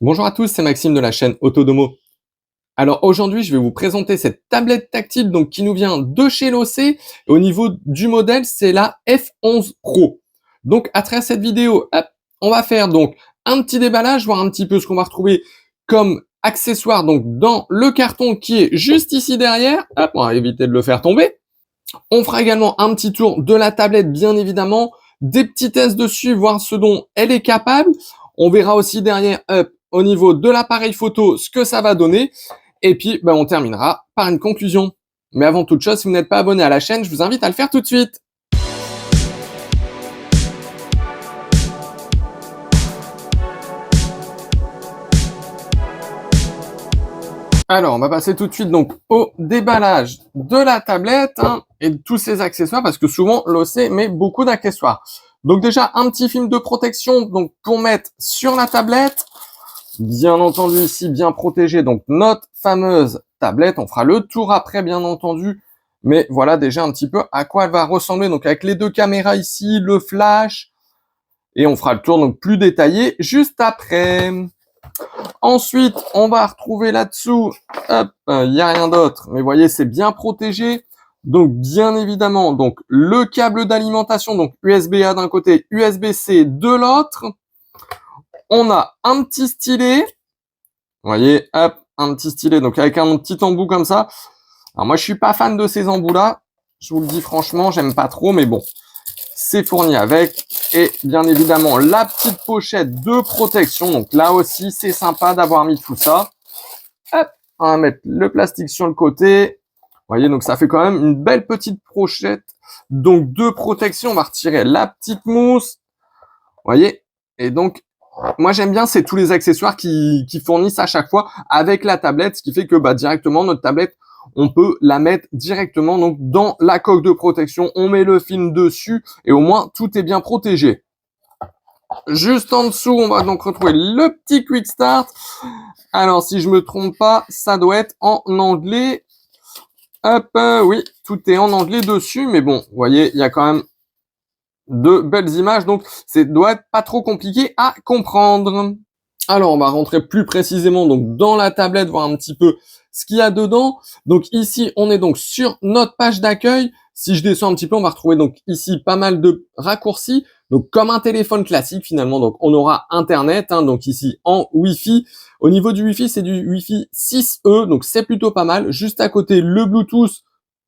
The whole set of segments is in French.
Bonjour à tous, c'est Maxime de la chaîne Autodomo. Alors aujourd'hui, je vais vous présenter cette tablette tactile donc qui nous vient de chez Losee. Au niveau du modèle, c'est la F11 Pro. Donc à travers cette vidéo, hop, on va faire donc un petit déballage, voir un petit peu ce qu'on va retrouver comme accessoire donc dans le carton qui est juste ici derrière. Hop, on va éviter de le faire tomber. On fera également un petit tour de la tablette, bien évidemment, des petits tests dessus, voir ce dont elle est capable. On verra aussi derrière, au niveau de l'appareil photo, ce que ça va donner. Et puis, on terminera par une conclusion. Mais avant toute chose, si vous n'êtes pas abonné à la chaîne, je vous invite à le faire tout de suite. Alors, on va passer tout de suite donc au déballage de la tablette et de tous ses accessoires parce que souvent Losee met beaucoup d'accessoires. Donc déjà un petit film de protection donc pour mettre sur la tablette. Bien entendu ici bien protégé donc notre fameuse tablette. On fera le tour après bien entendu, mais voilà déjà un petit peu à quoi elle va ressembler. Donc avec les deux caméras ici, le flash et on fera le tour donc plus détaillé juste après. Ensuite, on va retrouver là-dessous, hop, il n'y a rien d'autre, mais vous voyez, c'est bien protégé. Donc, bien évidemment, donc le câble d'alimentation, donc USB-A d'un côté, USB-C de l'autre. On a un petit stylet, vous voyez, hop, un petit stylet, donc avec un petit embout comme ça. Alors moi, je suis pas fan de ces embouts-là, je vous le dis franchement, j'aime pas trop, mais bon, c'est fourni avec. Et bien évidemment, la petite pochette de protection. Donc là aussi, c'est sympa d'avoir mis tout ça. Hop, on va mettre le plastique sur le côté. Vous voyez, donc ça fait quand même une belle petite pochette. Donc de protection, on va retirer la petite mousse. Vous voyez, et donc moi j'aime bien, c'est tous les accessoires qui fournissent à chaque fois avec la tablette, ce qui fait que directement notre tablette, on peut la mettre directement donc dans la coque de protection. On met le film dessus et au moins tout est bien protégé. Juste en dessous, on va donc retrouver le petit Quick Start. Alors, si je me trompe pas, ça doit être en anglais. Hop, oui, tout est en anglais dessus, mais bon, vous voyez, il y a quand même de belles images, donc ça doit être pas trop compliqué à comprendre. Alors, on va rentrer plus précisément donc dans la tablette, voir un petit peu ce qu'il y a dedans. Donc ici, on est donc sur notre page d'accueil. Si je descends un petit peu, on va retrouver donc ici pas mal de raccourcis. Donc comme un téléphone classique finalement, donc on aura Internet, donc ici en Wi-Fi. Au niveau du Wi-Fi, c'est du Wi-Fi 6E, donc c'est plutôt pas mal. Juste à côté, le Bluetooth.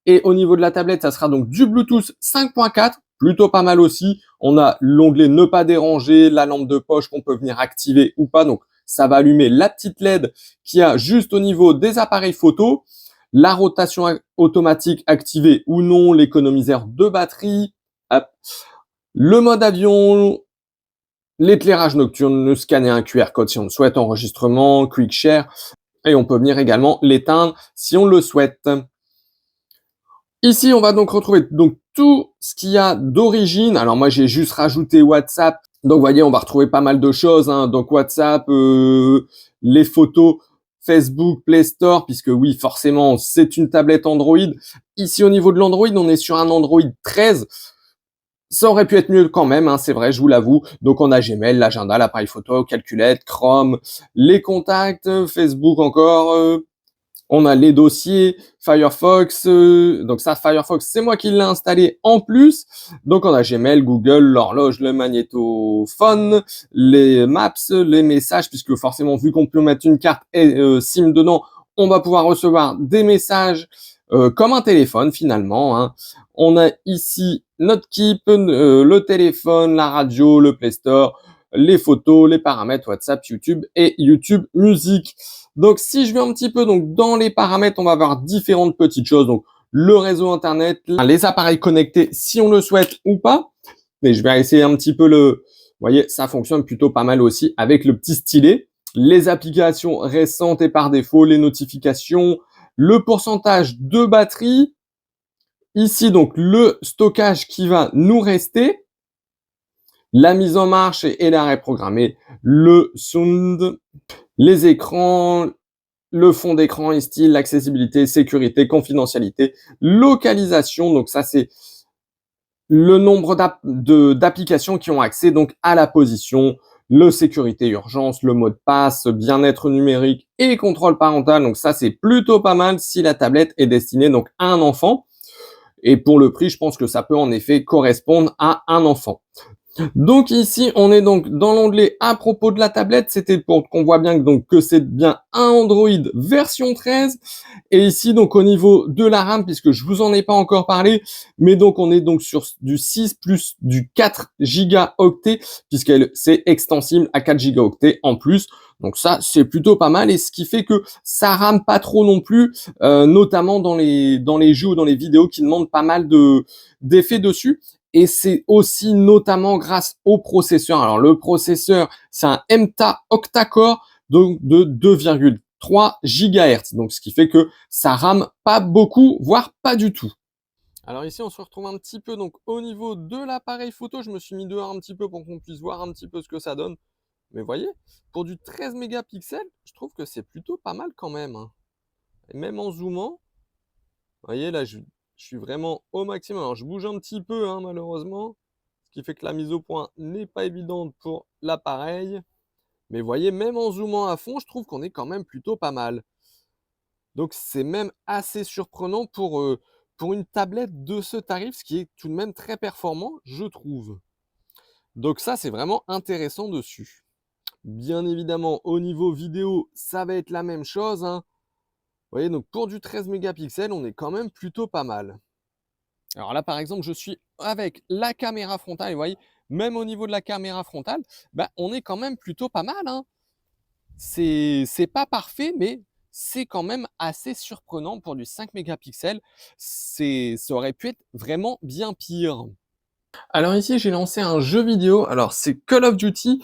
Et au niveau de la tablette, ça sera donc du Bluetooth 5.4, plutôt pas mal aussi. On a l'onglet ne pas déranger, la lampe de poche qu'on peut venir activer ou pas. Donc ça va allumer la petite LED qui a juste au niveau des appareils photo, la rotation automatique activée ou non, l'économiseur de batterie, hop. Le mode avion, l'éclairage nocturne, le scanner un QR code si on le souhaite, enregistrement, quick share, et on peut venir également l'éteindre si on le souhaite. Ici, on va donc retrouver donc tout ce qu'il y a d'origine. Alors moi, j'ai juste rajouté WhatsApp. Donc, vous voyez, on va retrouver pas mal de choses. Donc, WhatsApp, les photos, Facebook, Play Store, puisque oui, forcément, c'est une tablette Android. Ici, au niveau de l'Android, on est sur un Android 13. Ça aurait pu être mieux quand même, c'est vrai, je vous l'avoue. Donc, on a Gmail, l'agenda, l'appareil photo, calculette, Chrome, les contacts, Facebook encore, on a les dossiers, Firefox, donc ça, Firefox, c'est moi qui l'ai installé en plus. Donc on a Gmail, Google, l'horloge, le magnétophone, les maps, les messages, puisque forcément, vu qu'on peut mettre une carte SIM dedans, on va pouvoir recevoir des messages comme un téléphone finalement. On a ici notre Keep, le téléphone, la radio, le Play Store, les photos, les paramètres WhatsApp, YouTube et YouTube Music. Donc, si je vais un petit peu donc dans les paramètres, on va avoir différentes petites choses. Donc, le réseau Internet, les appareils connectés si on le souhaite ou pas. Mais je vais essayer un petit peu vous voyez, ça fonctionne plutôt pas mal aussi avec le petit stylet. Les applications récentes et par défaut, les notifications, le pourcentage de batterie. Ici, donc, le stockage qui va nous rester. La mise en marche et l'arrêt programmé, le sound, les écrans, le fond d'écran et style, l'accessibilité, sécurité, confidentialité, localisation. Donc ça, c'est le nombre d'applications qui ont accès donc à la position, le sécurité urgence, le mot de passe, bien-être numérique et contrôle parental. Donc ça, c'est plutôt pas mal si la tablette est destinée donc à un enfant. Et pour le prix, je pense que ça peut en effet correspondre à un enfant. Donc ici, on est donc dans l'onglet à propos de la tablette. C'était pour qu'on voit bien que c'est bien un Android version 13. Et ici, donc au niveau de la RAM, puisque je vous en ai pas encore parlé, mais donc on est donc sur du 6 plus du 4 gigaoctets, puisqu'elle c'est extensible à 4 gigaoctets en plus. Donc ça, c'est plutôt pas mal, et ce qui fait que ça rame pas trop non plus, notamment dans les jeux ou dans les vidéos qui demandent pas mal d'effets dessus. Et c'est aussi notamment grâce au processeur. Alors le processeur, c'est un MTA octa-core donc de 2,3 GHz. Donc ce qui fait que ça rame pas beaucoup, voire pas du tout. Alors ici, on se retrouve un petit peu donc au niveau de l'appareil photo. Je me suis mis dehors un petit peu pour qu'on puisse voir un petit peu ce que ça donne. Mais voyez, pour du 13 mégapixels, je trouve que c'est plutôt pas mal quand même, hein. Et même en zoomant, vous voyez là, je suis vraiment au maximum. Alors je bouge un petit peu, hein, malheureusement, ce qui fait que la mise au point n'est pas évidente pour l'appareil. Mais vous voyez, même en zoomant à fond, je trouve qu'on est quand même plutôt pas mal. Donc c'est même assez surprenant pour une tablette de ce tarif, ce qui est tout de même très performant, je trouve. Donc ça, c'est vraiment intéressant dessus. Bien évidemment, au niveau vidéo, ça va être la même chose, hein. Vous voyez, donc pour du 13 mégapixels, on est quand même plutôt pas mal. Alors là, par exemple, je suis avec la caméra frontale, et vous voyez, même au niveau de la caméra frontale, bah, on est quand même plutôt pas mal, hein. C'est pas parfait, mais c'est quand même assez surprenant pour du 5 mégapixels. Ça aurait pu être vraiment bien pire. Alors ici, j'ai lancé un jeu vidéo. Alors c'est Call of Duty.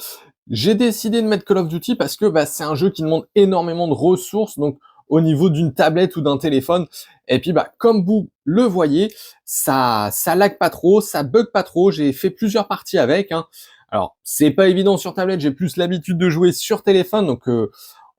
J'ai décidé de mettre Call of Duty parce que bah, c'est un jeu qui demande énormément de ressources, donc au niveau d'une tablette ou d'un téléphone. Et puis bah, comme vous le voyez, ça lag pas trop, ça bug pas trop. J'ai fait plusieurs parties avec, hein. Alors c'est pas évident sur tablette, j'ai plus l'habitude de jouer sur téléphone, donc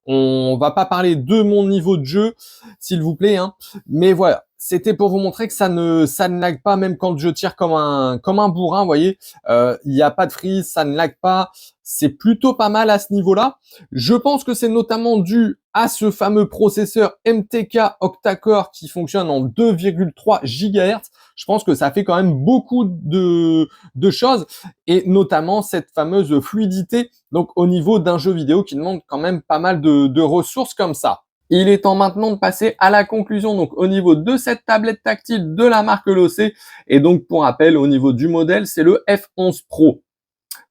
on va pas parler de mon niveau de jeu, s'il vous plaît, hein. Mais voilà, c'était pour vous montrer que ça ne lag pas, même quand je tire comme un bourrin, vous voyez. Il n'y a pas de freeze, ça ne lag pas. C'est plutôt pas mal à ce niveau-là. Je pense que c'est notamment dû à ce fameux processeur MTK octa-core qui fonctionne en 2,3 GHz. Je pense que ça fait quand même beaucoup de choses, et notamment cette fameuse fluidité donc au niveau d'un jeu vidéo qui demande quand même pas mal de ressources comme ça. Il est temps maintenant de passer à la conclusion donc au niveau de cette tablette tactile de la marque LOC, et donc pour rappel au niveau du modèle c'est le F11 Pro.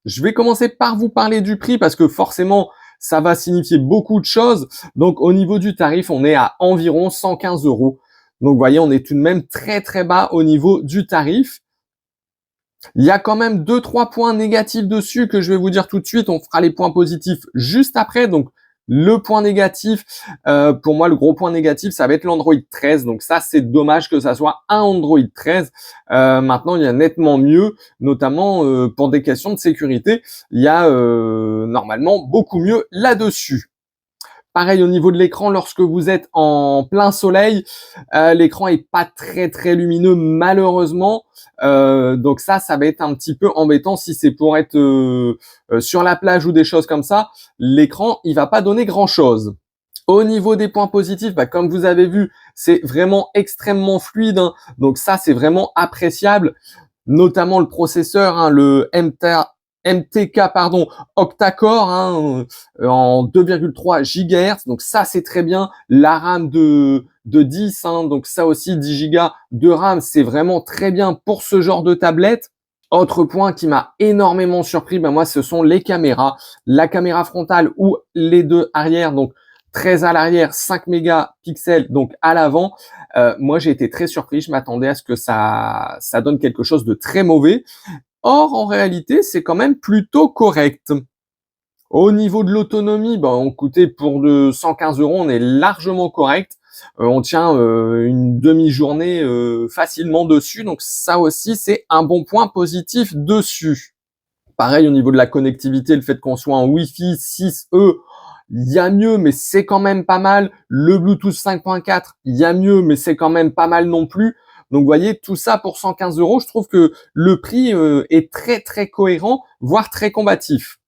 Je vais commencer par vous parler du prix parce que forcément ça va signifier beaucoup de choses. Donc au niveau du tarif, on est à environ 115 €. Donc vous voyez, on est tout de même très très bas au niveau du tarif. Il y a quand même 2-3 points négatifs dessus que je vais vous dire tout de suite. On fera les points positifs juste après. Donc le point négatif, pour moi, le gros point négatif, ça va être l'Android 13. Donc ça, c'est dommage que ça soit un Android 13. Maintenant, il y a nettement mieux, notamment pour des questions de sécurité. Il y a normalement beaucoup mieux là-dessus. Pareil au niveau de l'écran, lorsque vous êtes en plein soleil, l'écran est pas très très lumineux malheureusement. Donc ça va être un petit peu embêtant si c'est pour être sur la plage ou des choses comme ça. L'écran, il va pas donner grand chose. Au niveau des points positifs, bah, comme vous avez vu, c'est vraiment extrêmement fluide, hein. Donc ça, c'est vraiment appréciable. Notamment le processeur, hein, le MTK octa-core, hein, en 2,3 GHz. Donc ça, c'est très bien. La RAM de 10, hein, donc ça aussi 10 Go de RAM, c'est vraiment très bien pour ce genre de tablette. Autre point qui m'a énormément surpris, ben moi, ce sont les caméras. La caméra frontale ou les deux arrière, donc 13 à l'arrière, 5 mégapixels donc à l'avant. Moi, j'ai été très surpris. Je m'attendais à ce que ça donne quelque chose de très mauvais. Or, en réalité, c'est quand même plutôt correct. Au niveau de l'autonomie, ben, on coûtait pour de 115 €, on est largement correct. On tient une demi-journée facilement dessus, donc ça aussi, c'est un bon point positif dessus. Pareil, au niveau de la connectivité, le fait qu'on soit en Wi-Fi 6E, il y a mieux, mais c'est quand même pas mal. Le Bluetooth 5.4, il y a mieux, mais c'est quand même pas mal non plus. Donc, vous voyez, tout ça pour 115 €, je trouve que le prix est très, très cohérent, voire très combatif.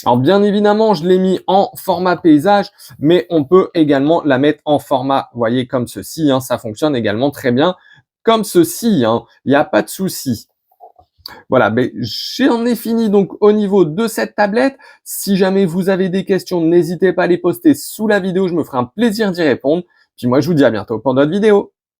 Alors bien évidemment, je l'ai mis en format paysage, mais on peut également la mettre en format, vous voyez, comme ceci, hein, ça fonctionne également très bien comme ceci, hein, il n'y a pas de souci. Voilà, mais j'en ai fini donc au niveau de cette tablette. Si jamais vous avez des questions, n'hésitez pas à les poster sous la vidéo, je me ferai un plaisir d'y répondre. Puis moi, je vous dis à bientôt pour d'autres vidéos.